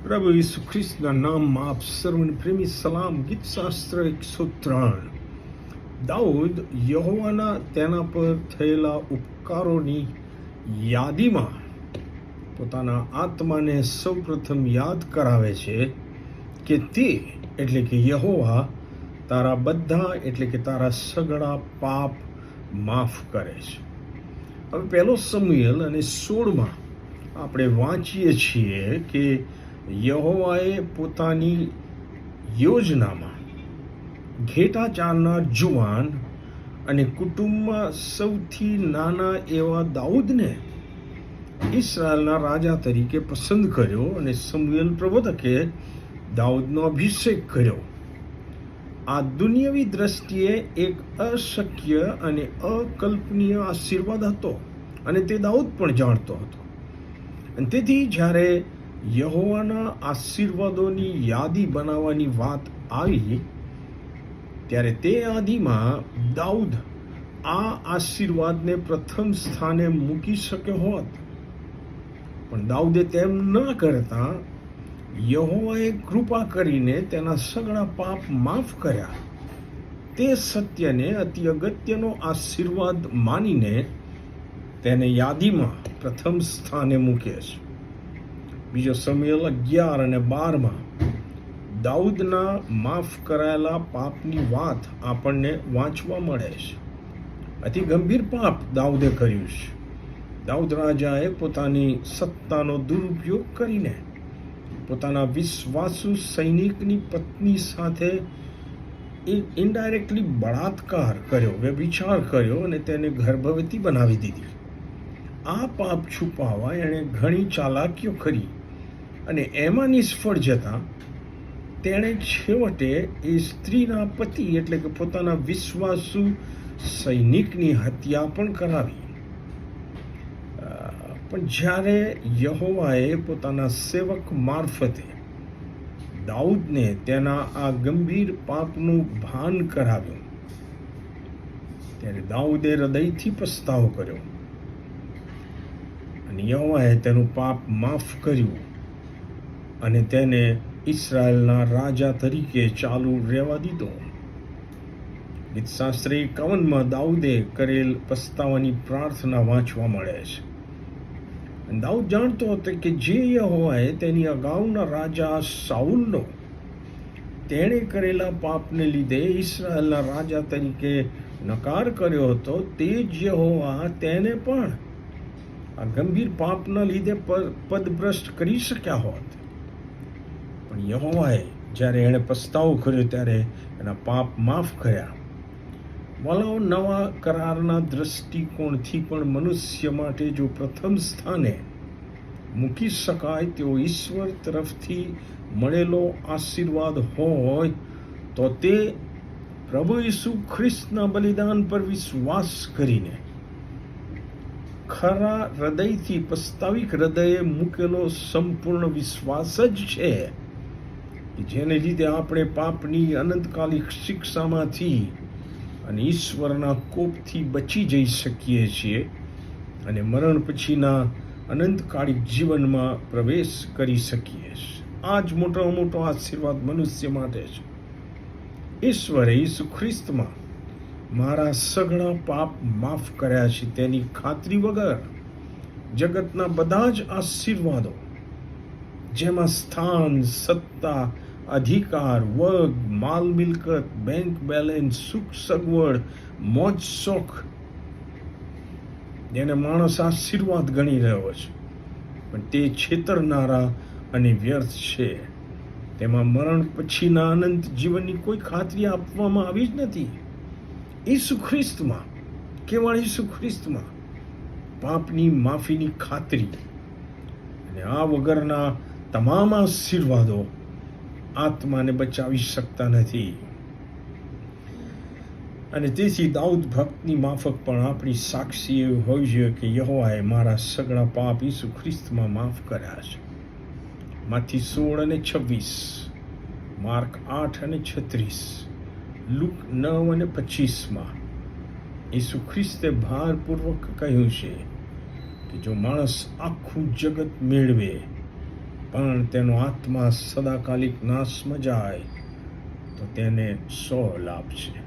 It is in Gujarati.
પ્રભુ ઈસુ ખ્રિસ્તના નામમાં આપ સર્વને પ્રેમી સલામ. ગીત શાસ્ત્ર 103. દાઉદ યહોવાના તેના પર થયેલા ઉપકારોની યાદીમાં પોતાના આત્માને સૌપ્રથમ યાદ કરાવે છે કે તે એટલે કે યહોવા તારા બધા એટલે કે તારા સઘળા પાપ માફ કરે છે. હવે પહેલો સમુએલ અને 16 આપણે વાંચીએ છીએ કે યહોવાએ પોતાની યોજનામાં ઘેટા ચારનાર જુવાન અને કુટુંબમાં સૌથી નાના એવા દાઉદને ઇસ્રાયેલના રાજા તરીકે પસંદ કર્યો અને સમુએલ પ્રબોધકે દાઉદનો અભિષેક કર્યો. આ દુનિયાવી દ્રષ્ટિએ એક અશક્ય અને અકલ્પનીય આશીર્વાદ હતો અને તે દાઉદ પણ જાણતો હતો. અને તેથી જ્યારે યહોવાના આશીર્વાદોની યાદી બનાવવાની વાત આવી ત્યારે તે યાદીમાં દાઉદ આ આશીર્વાદને પ્રથમ સ્થાને મૂકી શક્યો હોત, પણ દાઉદે તેમ ન કરતા યહોવાએ કૃપા કરીને તેના સઘળા પાપ માફ કર્યા તે સત્યને અતિ અગત્યનો આશીર્વાદ માનીને તેને યાદીમાં પ્રથમ સ્થાને મૂકે છે. બીજો સમુએલ 11 અને 12 દાઉદના માફ કરાયેલા પાપની વાત આપણને વાંચવા મળે છે. અતિ ગંભીર પાપ દાઉદે કર્યું છે. દાઉદ રાજાએ પોતાની સત્તાનો દુરુપયોગ કરીને પોતાના વિશ્વાસુ સૈનિકની પત્ની સાથે ઇનડાયરેક્ટલી બળાત્કાર કર્યો, વ્યભિચાર કર્યો અને તેને ગર્ભવતી બનાવી દીધી. આ પાપ છુપાવવા એણે ઘણી ચાલાકીઓ કરી અને એમાં નિષ્ફળ જતા તેણે છેવટે એ સ્ત્રીના પતિ એટલે કે પોતાના વિશ્વાસુ સૈનિકની હત્યા પણ કરાવી. પણ જ્યારે યહોવાએ પોતાના સેવક મારફતે દાઉદને તેના આ ગંભીર પાપનું ભાન કરાવ્યું ત્યારે દાઉદે હૃદયથી પસ્તાવો કર્યો અને યહોવાએ તેનું પાપ માફ કર્યું અને તેને ઇસ્રાયેલના રાજા તરીકે ચાલુ રહેવા દીધો. ગીતશાસ્ત્ર 51 દાઉદે કરેલ પસ્તાવાની પ્રાર્થના વાંચવા મળે છે. દાઉદ જાણતો હતો કે જે યહોવાએ તેની અગાઉના રાજા સાઉલનો તેણે કરેલા પાપને લીધે ઇસ્રાયેલના રાજા તરીકે નકાર કર્યો હતો, તે જ યહોવા તેને પણ આ ગંભીર પાપના લીધે પદભ્રષ્ટ કરી શક્યા હોત. પણ યહોવાએ જ્યારે એણે પસ્તાવો કર્યો ત્યારે એના પાપ માફ કર્યા. વલાઓ નવા કરારના દ્રષ્ટિકોણથી પણ મનુષ્ય માટે જો પ્રથમ સ્થાને મૂકી શકાય તેવો ઈશ્વર તરફથી મળેલો આશીર્વાદ હોય તો તે પ્રભુ ઈસુ ખ્રિસ્તના બલિદાન પર વિશ્વાસ કરીને ખરા હૃદયથી પસ્તાવિક હૃદયે મૂકેલો સંપૂર્ણ વિશ્વાસ જ છે કે જેને લીધે આપણે પાપની અનંતકાલિક શિક્ષામાંથી અને ઈશ્વરના કોપથી બચી જઈ શકીએ છીએ અને મરણ પછીના અનંતકાલિક જીવનમાં પ્રવેશ કરી શકીએ છીએ. આ જ મોટામાં મોટો આશીર્વાદ મનુષ્ય માટે છે. ઈશ્વરે ઈસુ ખ્રિસ્તમાં મારા સઘળા પાપ માફ કર્યા છે તેની ખાતરી વગર જગતના બધા જ આશીર્વાદો જેમાં સ્થાન, સત્તા, અધિકાર, વર્ગ, માલ મિલકત, બેંક બેલેન્સ, સુખ સગવડ, મોજ શોખ જેને માણસ આશીર્વાદ ગણી રહ્યો છે પણ તે છેતરનારા અને વ્યર્થ છે. તેમાં મરણ પછીના અનંત જીવનની કોઈ ખાતરી આપવામાં આવી જ નથી. ઈસુ ખ્રિસ્તમાં, કેવળ ઈસુ ખ્રિસ્તમાં પાપની માફીની ખાતરી અને આ વગરના તમામ આશીર્વાદો આત્માને બચાવી શકતા નથી. અને તેથી દાઉદ ભક્તની માફક પણ આપણી સાક્ષી એવું હોવી જોઈએ કે યહોવાએ મારા સઘળા પાપ ઈસુ ખ્રિસ્તમાં માફ કર્યા છે. માથી 16 અને 26, માર્ક 8 અને 36, લુક 9 અને 25 ઈસુ ખ્રિસ્તે ભારપૂર્વક કહ્યું છે કે જો માણસ આખું જગત મેળવે પણ તેનો આત્મા સદાકાલિક નાશમાં જાય તો તેને 100 લાભ છે.